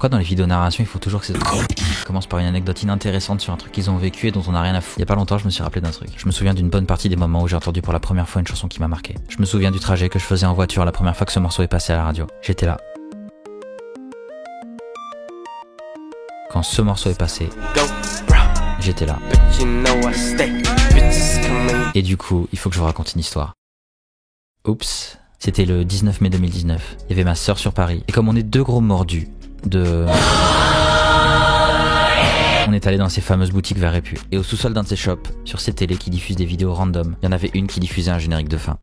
Pourquoi dans les vidéos narration il faut toujours que ça commence par une anecdote inintéressante sur un truc qu'ils ont vécu et dont on n'a rien à foutre. Il y a pas longtemps je me suis rappelé d'un truc. Je me souviens d'une bonne partie des moments où j'ai entendu pour la première fois une chanson qui m'a marqué. Je me souviens du trajet que je faisais en voiture la première fois que ce morceau est passé à la radio. J'étais là. Quand ce morceau est passé, j'étais là. Et du coup, il faut que je vous raconte une histoire. Oups, c'était le 19 mai 2019. Il y avait ma sœur sur Paris. Et comme on est deux gros mordus on est allé dans ces fameuses boutiques vers Répu. Et au sous-sol d'un de ces shops, sur ces télés qui diffusent des vidéos random, il y en avait une qui diffusait un générique de fin.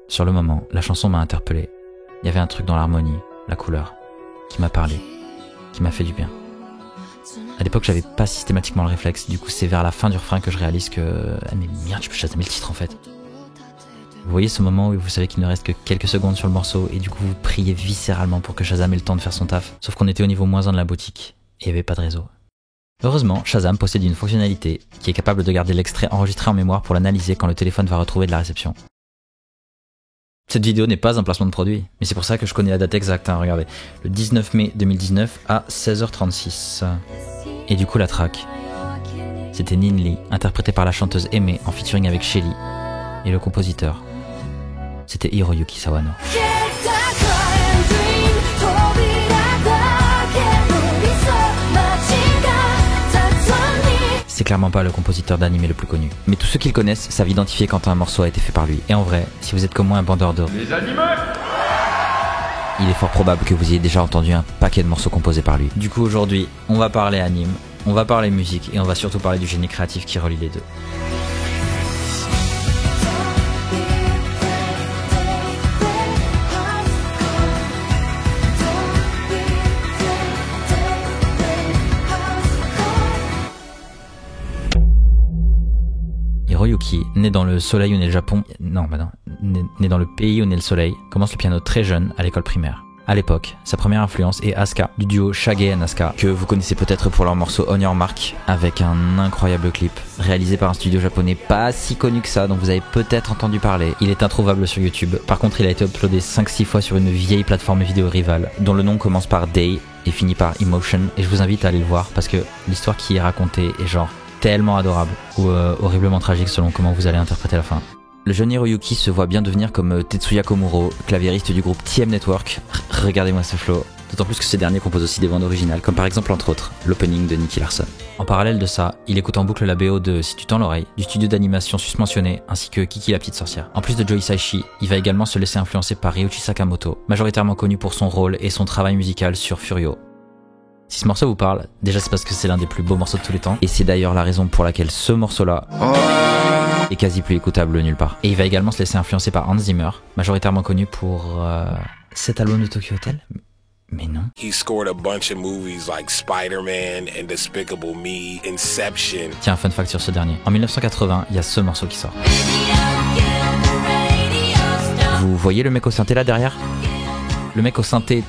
Sur le moment, la chanson m'a interpellé. Il y avait un truc dans l'harmonie, la couleur, qui m'a parlé, qui m'a fait du bien. À l'époque, j'avais pas systématiquement le réflexe, du coup c'est vers la fin du refrain que je réalise que... Ah mais merde, je peux chasamer le titre en fait. Vous voyez ce moment où vous savez qu'il ne reste que quelques secondes sur le morceau et du coup vous priez viscéralement pour que Shazam ait le temps de faire son taf. Sauf qu'on était au niveau -1 de la boutique et il n'y avait pas de réseau. Heureusement, Shazam possède une fonctionnalité qui est capable de garder l'extrait enregistré en mémoire pour l'analyser quand le téléphone va retrouver de la réception. Cette vidéo n'est pas un placement de produit, mais c'est pour ça que je connais la date exacte, hein, regardez. Le 19 mai 2019 à 16h36. Et du coup la track, c'était Ninli, interprétée par la chanteuse Aimée en featuring avec Shelly. Et le compositeur, c'était Hiroyuki Sawano. C'est clairement pas le compositeur d'anime le plus connu. Mais tous ceux qui le connaissent savent identifier quand un morceau a été fait par lui. Et en vrai, si vous êtes comme moi un bandeur de... Les animaux ! Il est fort probable que vous ayez déjà entendu un paquet de morceaux composés par lui. Du coup aujourd'hui, on va parler anime, on va parler musique et on va surtout parler du génie créatif qui relie les deux. Hiroyuki, né dans le soleil où naît le Japon, né dans le pays où naît le soleil, commence le piano très jeune à l'école primaire. À l'époque, sa première influence est Asuka, du duo Shage et Asuka, que vous connaissez peut-être pour leur morceau On Your Mark, avec un incroyable clip, réalisé par un studio japonais pas si connu que ça, dont vous avez peut-être entendu parler. Il est introuvable sur YouTube, par contre il a été uploadé 5-6 fois sur une vieille plateforme vidéo rivale, dont le nom commence par Day et finit par Emotion, et je vous invite à aller le voir, parce que l'histoire qui est racontée est genre tellement adorable, ou horriblement tragique selon comment vous allez interpréter la fin. Le jeune Hiroyuki se voit bien devenir comme Tetsuya Komuro, claviériste du groupe TM Network. Regardez-moi ce flow. D'autant plus que ce dernier compose aussi des bandes originales, comme par exemple entre autres l'opening de Nicky Larson. En parallèle de ça, il écoute en boucle la BO de Si tu tends l'oreille, du studio d'animation susmentionné, ainsi que Kiki la petite sorcière. En plus de Joe Hisaishi, il va également se laisser influencer par Ryuichi Sakamoto, majoritairement connu pour son rôle et son travail musical sur Furio. Si ce morceau vous parle, déjà c'est parce que c'est l'un des plus beaux morceaux de tous les temps, et c'est d'ailleurs la raison pour laquelle ce morceau-là est quasi plus écoutable nulle part. Et il va également se laisser influencer par Hans Zimmer, majoritairement connu pour cet album de Tokyo Hotel. Mais non. He scored a bunch of movies like Spider-Man and Despicable Me, Inception. Tiens, fun fact sur ce dernier. En 1980, il y a ce morceau qui sort. Vous voyez le mec au synthé là derrière ? Le mec au synthé...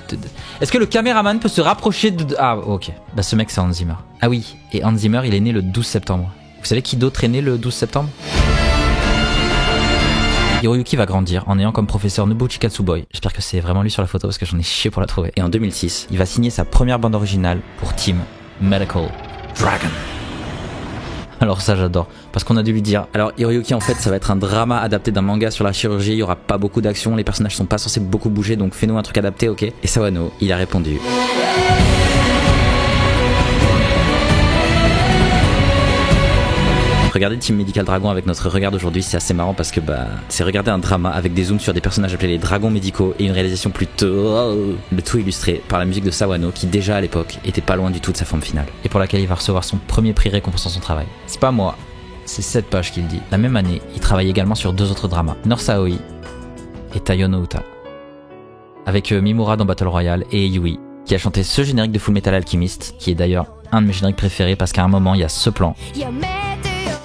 Est-ce que le caméraman peut se rapprocher de... Ah, ok. Bah ce mec c'est Hans Zimmer. Ah oui, et Hans Zimmer il est né le 12 septembre. Vous savez qui d'autre est né le 12 septembre ? Hiroyuki va grandir en ayant comme professeur Nobuchi Katsuboi. J'espère que c'est vraiment lui sur la photo parce que j'en ai chié pour la trouver. Et en 2006, il va signer sa première bande originale pour Team Medical Dragon. Alors ça j'adore, parce qu'on a dû lui dire, alors Hiroyuki en fait ça va être un drama adapté d'un manga sur la chirurgie, il y aura pas beaucoup d'action, les personnages sont pas censés beaucoup bouger, donc fais-nous un truc adapté, ok ? Et Sawano, il a répondu. Regarder Team Medical Dragon avec notre regard d'aujourd'hui, c'est assez marrant parce que c'est regarder un drama avec des zooms sur des personnages appelés les dragons médicaux et une réalisation plutôt... le tout illustré par la musique de Sawano qui déjà à l'époque était pas loin du tout de sa forme finale et pour laquelle il va recevoir son premier prix récompensant son travail. C'est pas moi, c'est cette page qui le dit. La même année, il travaille également sur deux autres dramas, North Aoi et Taiyo no Uta, avec Mimura dans Battle Royale et Yui, qui a chanté ce générique de Full Metal Alchemist, qui est d'ailleurs un de mes génériques préférés parce qu'à un moment il y a ce plan.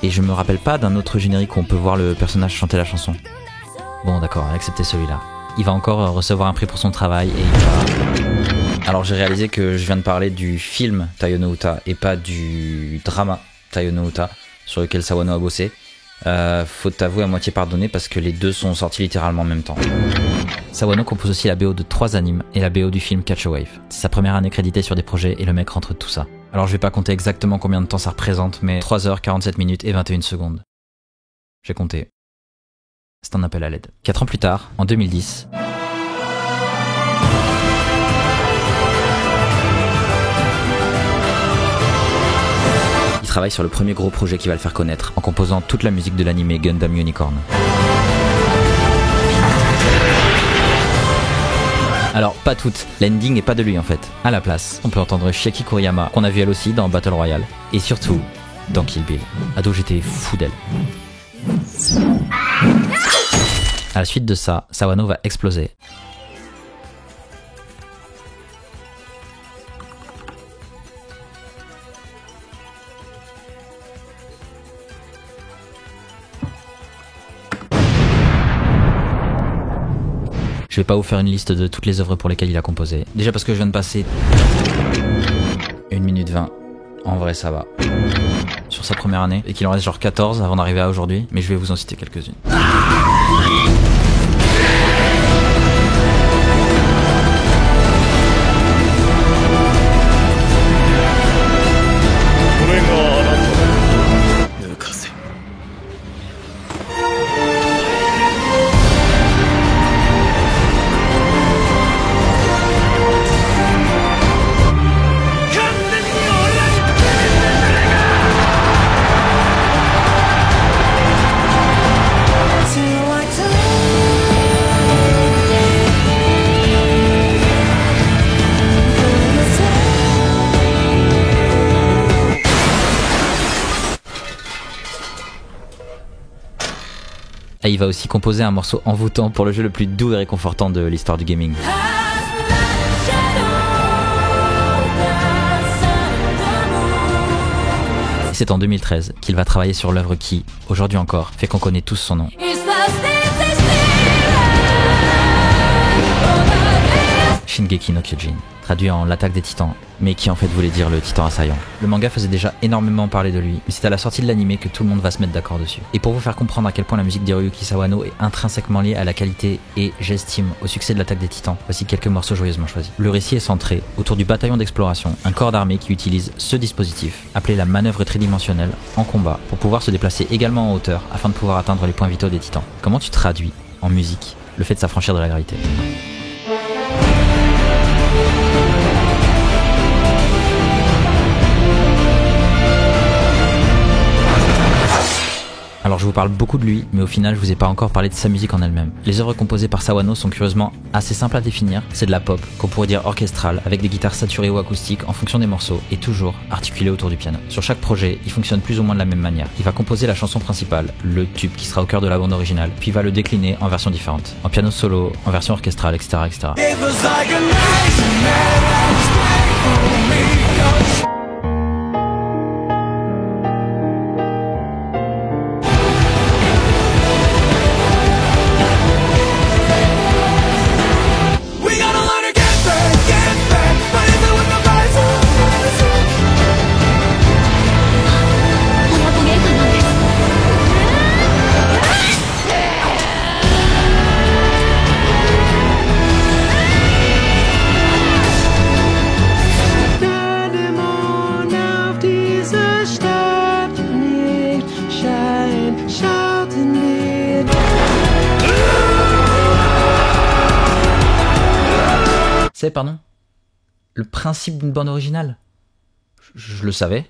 Et je me rappelle pas d'un autre générique où on peut voir le personnage chanter la chanson. Bon d'accord, acceptez celui-là. Il va encore recevoir un prix pour son travail et il va... Alors j'ai réalisé que je viens de parler du film Taiyo no Uta et pas du drama Taiyo no Uta sur lequel Sawano a bossé. Faut t'avouer à moitié pardonner parce que les deux sont sortis littéralement en même temps. Sawano compose aussi la BO de 3 animes et la BO du film Catch a Wave. C'est sa première année créditée sur des projets et le mec rentre tout ça. Alors je vais pas compter exactement combien de temps ça représente, mais 3h, 47 minutes et 21 secondes. J'ai compté. C'est un appel à l'aide. 4 ans plus tard, en 2010... il travaille sur le premier gros projet qui va le faire connaître, en composant toute la musique de l'anime Gundam Unicorn. Alors, pas toute, l'ending n'est pas de lui en fait. À la place, on peut entendre Chiaki Kuriyama, qu'on a vu elle aussi dans Battle Royale, et surtout, dans Kill Bill. Ado, j'étais fou d'elle. À la suite de ça, Sawano va exploser. Je vais pas vous faire une liste de toutes les œuvres pour lesquelles il a composé. Déjà parce que je viens de passer 1 minute 20. En vrai, ça va. Sur sa première année. Et qu'il en reste genre 14 avant d'arriver à aujourd'hui. Mais je vais vous en citer quelques-unes. Et il va aussi composer un morceau envoûtant pour le jeu le plus doux et réconfortant de l'histoire du gaming. Et c'est en 2013 qu'il va travailler sur l'œuvre qui, aujourd'hui encore, fait qu'on connaît tous son nom. Shingeki no Kyojin, traduit en l'attaque des titans, mais qui en fait voulait dire le titan assaillant. Le manga faisait déjà énormément parler de lui, mais c'est à la sortie de l'anime que tout le monde va se mettre d'accord dessus. Et pour vous faire comprendre à quel point la musique d'Hiroyuki Sawano est intrinsèquement liée à la qualité et, j'estime, au succès de l'attaque des titans, voici quelques morceaux joyeusement choisis. Le récit est centré autour du bataillon d'exploration, un corps d'armée qui utilise ce dispositif, appelé la manœuvre tridimensionnelle, en combat, pour pouvoir se déplacer également en hauteur afin de pouvoir atteindre les points vitaux des titans. Comment tu traduis, en musique, le fait de s'affranchir de la gravité ? Alors je vous parle beaucoup de lui, mais au final je vous ai pas encore parlé de sa musique en elle-même. Les œuvres composées par Sawano sont curieusement assez simples à définir, c'est de la pop, qu'on pourrait dire orchestrale, avec des guitares saturées ou acoustiques en fonction des morceaux, et toujours articulées autour du piano. Sur chaque projet, il fonctionne plus ou moins de la même manière. Il va composer la chanson principale, le tube qui sera au cœur de la bande originale, puis va le décliner en versions différentes, en piano solo, en version orchestrale, etc. etc. C'est, pardon, le principe d'une bande originale. Je le savais.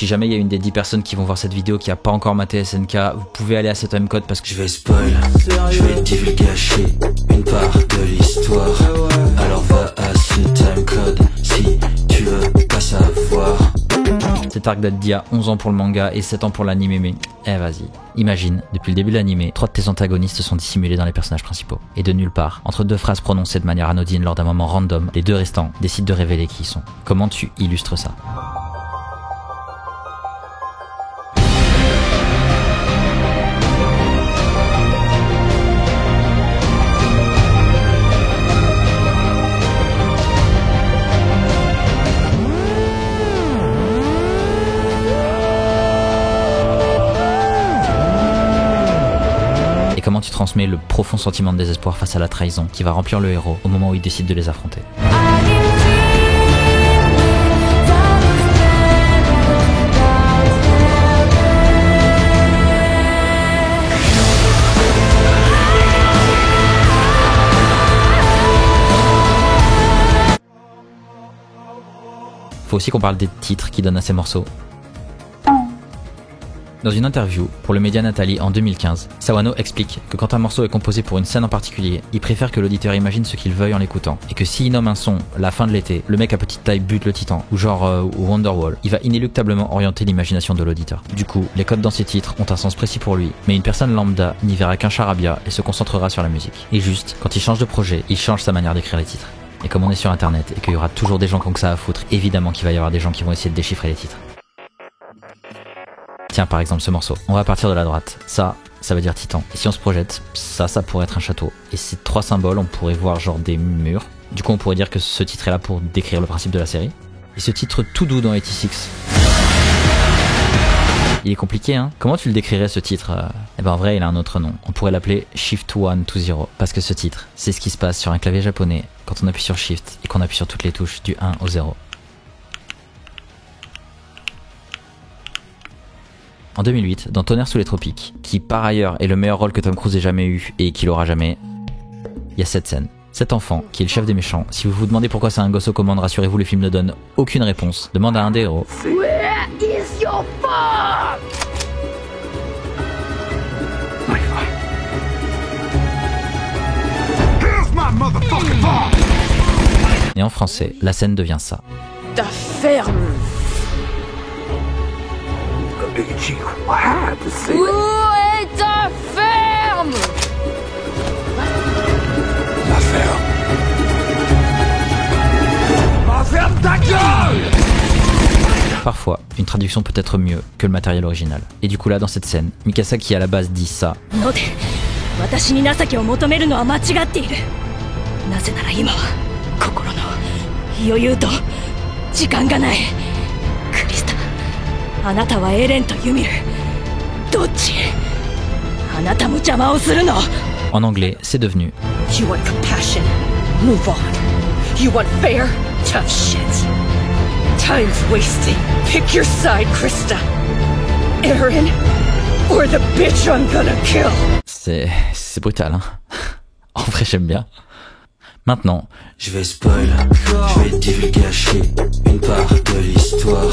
jamais il y a une des 10 personnes qui vont voir cette vidéo qui a pas encore maté SNK, vous pouvez aller à ce timecode parce que je vais spoil, je vais divulgacher une part de l'histoire. Alors va à ce timecode si tu veux pas savoir. Cet arc date d'il y a 11 ans pour le manga et 7 ans pour l'anime, mais vas-y. Imagine, depuis le début de l'anime, 3 de tes antagonistes sont dissimulés dans les personnages principaux. Et de nulle part, entre 2 phrases prononcées de manière anodine lors d'un moment random, les 2 restants décident de révéler qui ils sont. Comment tu illustres ça ? Et comment tu transmets le profond sentiment de désespoir face à la trahison qui va remplir le héros au moment où il décide de les affronter. Faut aussi qu'on parle des titres qui donnent à ces morceaux. Dans une interview pour le média Nathalie en 2015, Sawano explique que quand un morceau est composé pour une scène en particulier, il préfère que l'auditeur imagine ce qu'il veuille en l'écoutant, et que s'il nomme un son La fin de l'été, Le mec à petite taille bute le titan, ou genre Wonderwall, il va inéluctablement orienter l'imagination de l'auditeur. Du coup, les codes dans ces titres ont un sens précis pour lui, mais une personne lambda n'y verra qu'un charabia et se concentrera sur la musique. Et juste, quand il change de projet, il change sa manière d'écrire les titres. Et comme on est sur internet et qu'il y aura toujours des gens qui ont que ça à foutre, évidemment qu'il va y avoir des gens qui vont essayer de déchiffrer les titres. Tiens, par exemple ce morceau, on va partir de la droite, ça veut dire titan, et si on se projette, ça pourrait être un château, et ces 3 symboles on pourrait voir genre des murs, du coup on pourrait dire que ce titre est là pour décrire le principe de la série, et ce titre tout doux dans 86, il est compliqué hein, comment tu le décrirais ce titre? Eh ben en vrai il a un autre nom, on pourrait l'appeler Shift 1 to 0, parce que ce titre, c'est ce qui se passe sur un clavier japonais quand on appuie sur Shift et qu'on appuie sur toutes les touches du 1 au 0. En 2008, dans Tonnerre sous les tropiques, qui par ailleurs est le meilleur rôle que Tom Cruise ait jamais eu et qu'il aura jamais, il y a cette scène. Cet enfant, qui est le chef des méchants, si vous vous demandez pourquoi c'est un gosse aux commandes, rassurez-vous, le film ne donne aucune réponse, demande à un des héros. Where is your father? Here's my motherfucking father! Et en français, la scène devient ça. Ta ferme. I had to say Où est ta ferme? La ferme. ferme ta gueule! Parfois, une traduction peut être mieux que le matériel original. Et du coup là, dans cette scène, Mikasa qui à la base dit ça. ので私に情けを求めるのは間違っている。なぜなら今は心の余裕と時間がない。クリスタ、あなたはエレンとユミル、どっち？あなたも邪魔をするの。 En anglais, c'est devenu You want compassion? Move on. You want fair? Tough shit. Time's wasting. Pick your side, Krista. Eren or the bitch I'm gonna kill. C'est brutal, hein. En vrai, j'aime bien. Maintenant, je vais spoil, je vais divulgacher une part de l'histoire.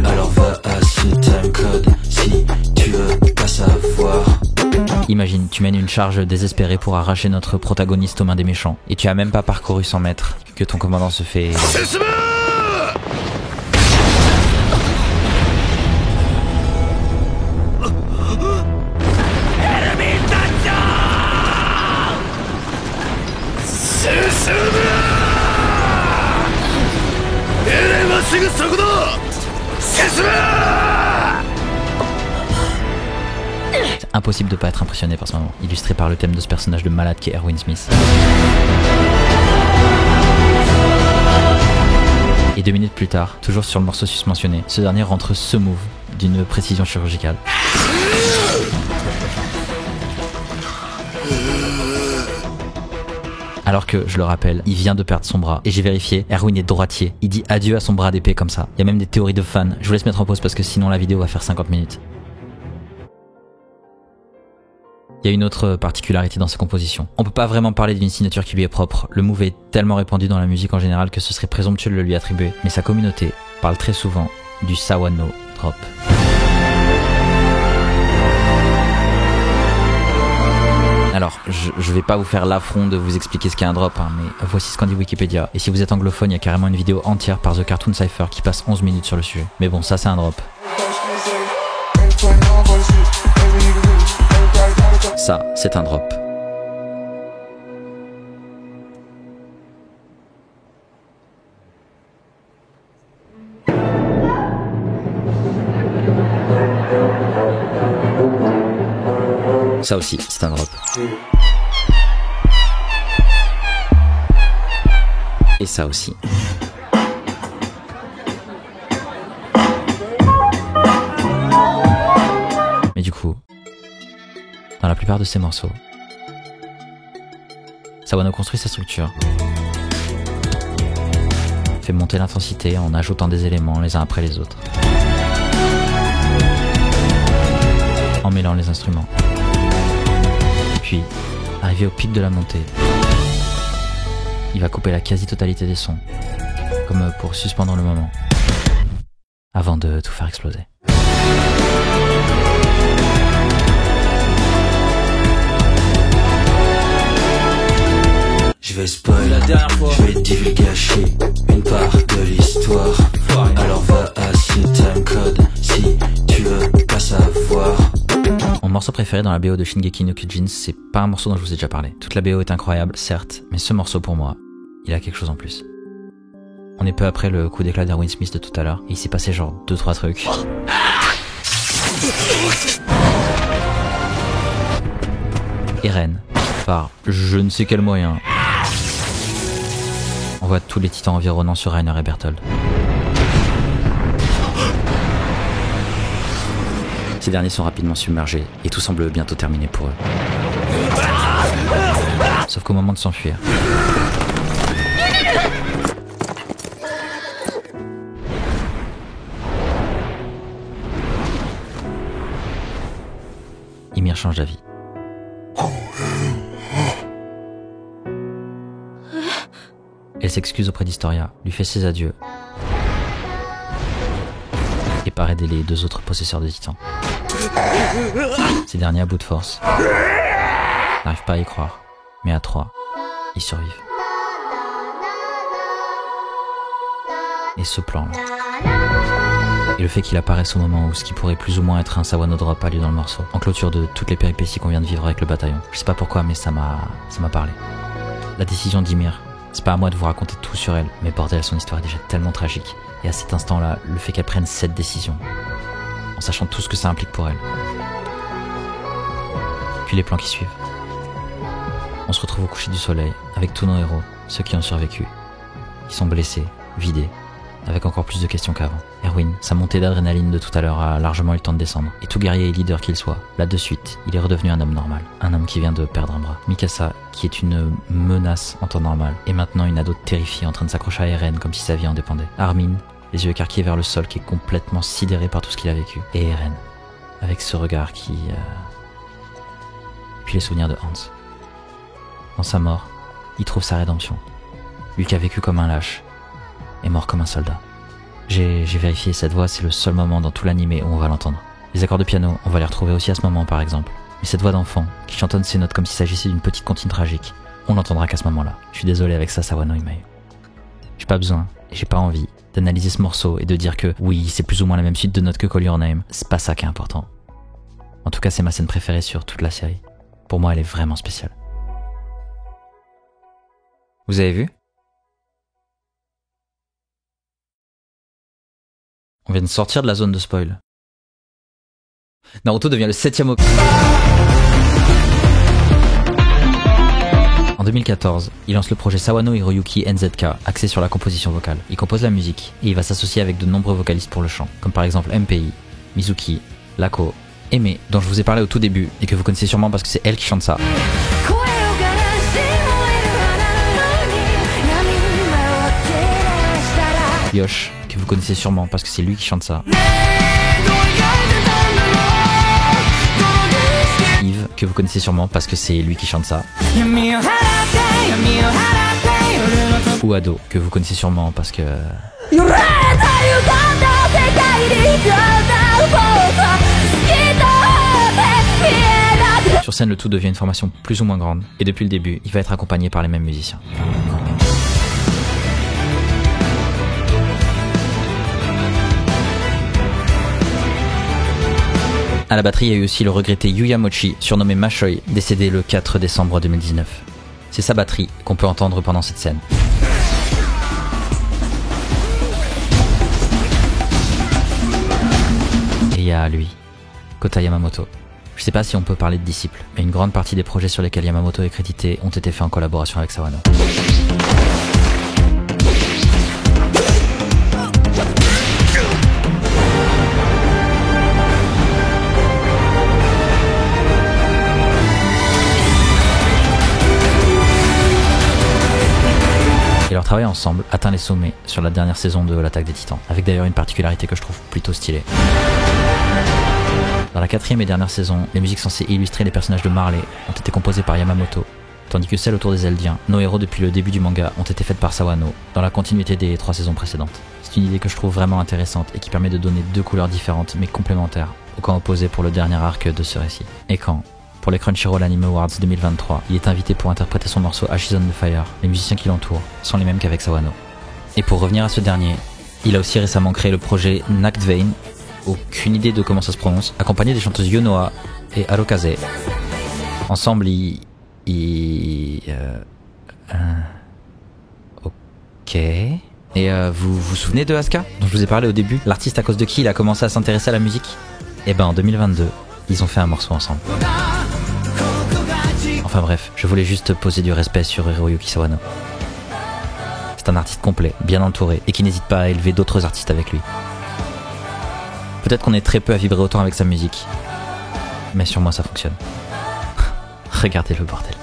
Alors va à ce timecode si tu veux pas savoir. imagine, tu mènes une charge désespérée pour arracher notre protagoniste aux mains des méchants, et tu as même pas parcouru 100 mètres, que ton commandant se fait... C'est impossible de pas être impressionné par ce moment, illustré par le thème de ce personnage de malade qui est Erwin Smith. Et 2 minutes plus tard, toujours sur le morceau susmentionné, ce dernier rentre ce move d'une précision chirurgicale. Alors que, je le rappelle, il vient de perdre son bras. Et j'ai vérifié, Erwin est droitier. Il dit adieu à son bras d'épée comme ça. Il y a même des théories de fans. Je vous laisse mettre en pause parce que sinon la vidéo va faire 50 minutes. Il y a une autre particularité dans sa composition. On peut pas vraiment parler d'une signature qui lui est propre. Le move est tellement répandu dans la musique en général que ce serait présomptueux de le lui attribuer. Mais sa communauté parle très souvent du Sawano Drop. Alors, je vais pas vous faire l'affront de vous expliquer ce qu'est un drop, hein, mais voici ce qu'en dit Wikipédia. Et si vous êtes anglophone, il y a carrément une vidéo entière par The Cartoon Cypher qui passe 11 minutes sur le sujet. Mais bon, ça c'est un drop. Ça, c'est un drop. Ça aussi, c'est un drop. Et ça aussi. Mais du coup, dans la plupart de ces morceaux, Sawano construit sa structure, fait monter l'intensité en ajoutant des éléments les uns après les autres, en mêlant les instruments. Puis, arrivé au pic de la montée, il va couper la quasi-totalité des sons, comme pour suspendre le moment, avant de tout faire exploser. Je vais spoil, je vais divulgacher une part de l'histoire. Alors va à Timecode si tu veux pas savoir. Mon morceau préféré dans la BO de Shingeki no Kyojin, c'est pas un morceau dont je vous ai déjà parlé. Toute la BO est incroyable, certes, mais ce morceau pour moi, il a quelque chose en plus. On est peu après le coup d'éclat d'Erwin Smith de tout à l'heure, et il s'est passé genre 2-3 trucs. Eren, par je ne sais quel moyen, envoie tous les titans environnants sur Reiner et Berthold. Ces derniers sont rapidement submergés et tout semble bientôt terminé pour eux. Sauf qu'au moment de s'enfuir, Ymir change d'avis. Elle s'excuse auprès d'Historia, lui fait ses adieux et part aider les deux autres possesseurs de titans. Ces derniers, à bout de force, n'arrivent pas à y croire, mais à 3, ils survivent. Et ce plan-là, et le fait qu'il apparaisse au moment où ce qui pourrait plus ou moins être un Sawano Drop a lieu dans le morceau, en clôture de toutes les péripéties qu'on vient de vivre avec le bataillon. Je sais pas pourquoi, mais ça m'a parlé. La décision d'Ymir, c'est pas à moi de vous raconter tout sur elle, mais bordel, son histoire est déjà tellement tragique. Et à cet instant-là, le fait qu'elle prenne cette décision, en sachant tout ce que ça implique pour elle. Puis les plans qui suivent. On se retrouve au coucher du soleil, avec tous nos héros, ceux qui ont survécu. Ils sont blessés, vidés, avec encore plus de questions qu'avant. Erwin, sa montée d'adrénaline de tout à l'heure a largement eu le temps de descendre. Et tout guerrier et leader qu'il soit, là de suite, il est redevenu un homme normal. Un homme qui vient de perdre un bras. Mikasa, qui est une menace en temps normal, est maintenant une ado terrifiée en train de s'accrocher à Eren comme si sa vie en dépendait. Armin, les yeux écarquillés vers le sol, qui est complètement sidéré par tout ce qu'il a vécu. Et Eren, avec ce regard qui... Puis les souvenirs de Hans. Dans sa mort, il trouve sa rédemption. Lui qui a vécu comme un lâche, est mort comme un soldat. J'ai vérifié, cette voix, c'est le seul moment dans tout l'animé où on va l'entendre. Les accords de piano, on va les retrouver aussi à ce moment par exemple. Mais cette voix d'enfant, qui chantonne ses notes comme s'il s'agissait d'une petite comptine tragique, on l'entendra qu'à ce moment-là. Je suis désolé avec ça, Sawano Imae. J'ai pas besoin, et j'ai pas envie, d'analyser ce morceau et de dire que oui, c'est plus ou moins la même suite de notes que Call Your Name. C'est pas ça qui est important. En tout cas, c'est ma scène préférée sur toute la série. Pour moi, elle est vraiment spéciale. Vous avez vu ? On vient de sortir de la zone de spoil. Naruto devient le 7e Hokage. En 2014, il lance le projet Sawano Hiroyuki NZK, axé sur la composition vocale. Il compose la musique, et il va s'associer avec de nombreux vocalistes pour le chant, comme par exemple MPI, Mizuki, Lako, Aimé, dont je vous ai parlé au tout début, et que vous connaissez sûrement parce que c'est elle qui chante ça. Yosh, que vous connaissez sûrement parce que c'est lui qui chante ça. Yves, que vous connaissez sûrement parce que c'est lui qui chante ça. Ou Ado, que vous connaissez sûrement parce que... Sur scène, le tout devient une formation plus ou moins grande, et depuis le début, il va être accompagné par les mêmes musiciens. À la batterie, il y a eu aussi le regretté Yuya Mochi, surnommé Mashoi, décédé le 4 décembre 2019. C'est sa batterie qu'on peut entendre pendant cette scène. Et il y a lui, Kota Yamamoto. Je sais pas si on peut parler de disciple, mais une grande partie des projets sur lesquels Yamamoto est crédité ont été faits en collaboration avec Sawano. Et leur travail ensemble atteint les sommets sur la dernière saison de l'Attaque des Titans, avec d'ailleurs une particularité que je trouve plutôt stylée. Dans la 4e et dernière saison, les musiques censées illustrer les personnages de Marley ont été composées par Yamamoto, tandis que celles autour des Eldiens, nos héros depuis le début du manga, ont été faites par Sawano, dans la continuité des 3 saisons précédentes. C'est une idée que je trouve vraiment intéressante et qui permet de donner 2 couleurs différentes mais complémentaires, au camp opposé pour le dernier arc de ce récit. Et quand, pour les Crunchyroll Anime Awards 2023, il est invité pour interpréter son morceau Ashes on the Fire, les musiciens qui l'entourent sont les mêmes qu'avec Sawano. Et pour revenir à ce dernier, il a aussi récemment créé le projet Nacktvein, aucune idée de comment ça se prononce, accompagné des chanteuses Yonoa et Harukaze. Ensemble, ok. Et vous vous souvenez de Asuka, dont je vous ai parlé au début, l'artiste à cause de qui il a commencé à s'intéresser à la musique? Et ben en 2022, ils ont fait un morceau ensemble. Enfin bref, je voulais juste poser du respect sur Hiroyuki Sawano. C'est un artiste complet, bien entouré, et qui n'hésite pas à élever d'autres artistes avec lui. Peut-être qu'on est très peu à vibrer autant avec sa musique, mais sur moi ça fonctionne. Regardez le bordel.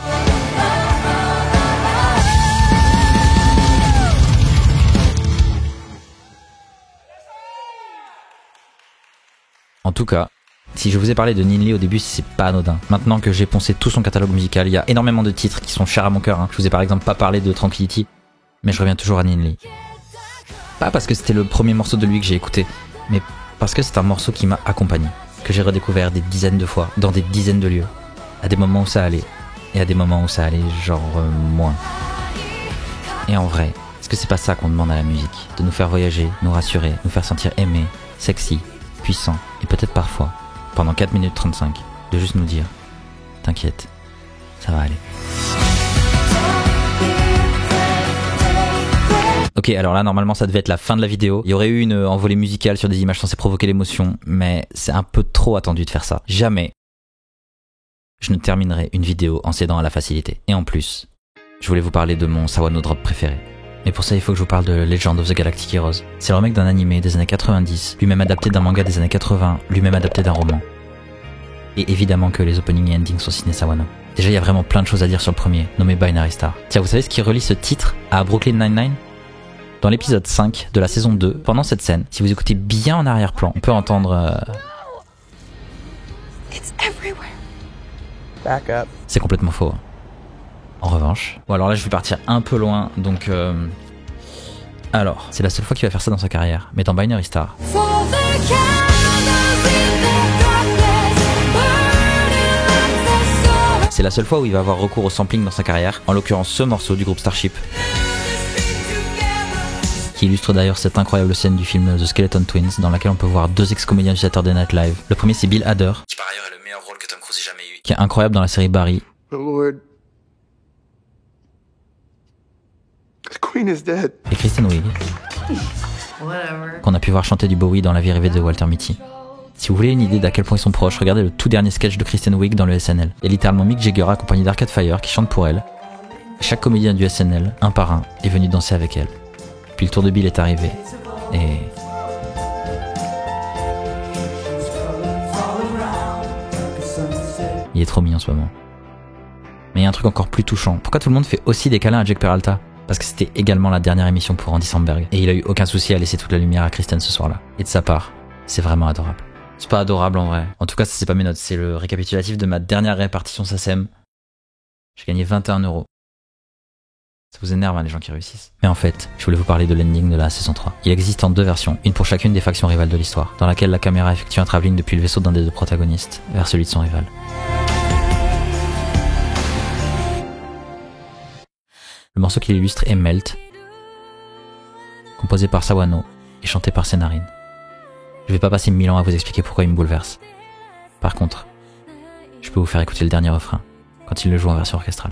En tout cas, si je vous ai parlé de Ninli au début, c'est pas anodin. Maintenant que j'ai poncé tout son catalogue musical, il y a énormément de titres qui sont chers à mon cœur. Je vous ai par exemple pas parlé de Tranquility, mais je reviens toujours à Ninli. Pas parce que c'était le premier morceau de lui que j'ai écouté, mais parce que c'est un morceau qui m'a accompagné, que j'ai redécouvert des dizaines de fois, dans des dizaines de lieux, à des moments où ça allait, et à des moments où ça allait genre moins. Et en vrai, est-ce que c'est pas ça qu'on demande à la musique? De nous faire voyager, nous rassurer, nous faire sentir aimés, sexy, puissants, et peut-être parfois, pendant 4 minutes 35, de juste nous dire « T'inquiète, ça va aller ». Ok, alors là, normalement, ça devait être la fin de la vidéo. Il y aurait eu une envolée musicale sur des images censées provoquer l'émotion, mais c'est un peu trop attendu de faire ça. Jamais je ne terminerai une vidéo en cédant à la facilité. Et en plus, je voulais vous parler de mon Sawano drop préféré. Mais pour ça, il faut que je vous parle de Legend of the Galactic Heroes. C'est le remake d'un animé des années 90, lui-même adapté d'un manga des années 80, lui-même adapté d'un roman. Et évidemment que les openings et endings sont signés Sawano. Déjà, il y a vraiment plein de choses à dire sur le premier, nommé Binary Star. Tiens, vous savez ce qui relie ce titre à Brooklyn Nine-Nine ? Dans l'épisode 5 de la saison 2, pendant cette scène, si vous écoutez bien en arrière-plan, on peut entendre... C'est complètement faux. En revanche... Bon alors là je vais partir un peu loin, donc... Alors, c'est la seule fois qu'il va faire ça dans sa carrière, mais dans Binary Star... C'est la seule fois où il va avoir recours au sampling dans sa carrière, en l'occurrence ce morceau du groupe Starship. Qui illustre d'ailleurs cette incroyable scène du film The Skeleton Twins, dans laquelle on peut voir 2 ex-comédiens du Saturday Night Live. Le premier c'est Bill Hader, qui par ailleurs est le meilleur rôle que Tom Cruise ait jamais eu, qui est incroyable dans la série Barry. Lord, the Queen is dead. Et Kristen Wiig, qu'on a pu voir chanter du Bowie dans La vie rêvée de Walter Mitty. Si vous voulez une idée d'à quel point ils sont proches, regardez le tout dernier sketch de Kristen Wiig dans le SNL. Il y a littéralement Mick Jagger accompagné d'Arcade Fire qui chante pour elle. Chaque comédien du SNL, un par un, est venu danser avec elle. Puis le tour de Bill est arrivé, et... Il est trop mignon en ce moment. Mais il y a un truc encore plus touchant. Pourquoi tout le monde fait aussi des câlins à Jack Peralta? Parce que c'était également la dernière émission pour Andy Samberg, et il a eu aucun souci à laisser toute la lumière à Kristen ce soir-là. Et de sa part, c'est vraiment adorable. C'est pas adorable en vrai. En tout cas, ça c'est pas mes notes, c'est le récapitulatif de ma dernière répartition SACEM. J'ai gagné 21 €. Ça vous énerve, hein, les gens qui réussissent. Mais en fait, je voulais vous parler de l'ending de la saison 3. Il existe en 2 versions, une pour chacune des factions rivales de l'histoire, dans laquelle la caméra effectue un travelling depuis le vaisseau d'un des 2 protagonistes vers celui de son rival. Le morceau qui l'illustre est Melt, composé par Sawano et chanté par Sennarin. Je vais pas passer 1000 ans à vous expliquer pourquoi il me bouleverse. Par contre, je peux vous faire écouter le dernier refrain, quand il le joue en version orchestrale.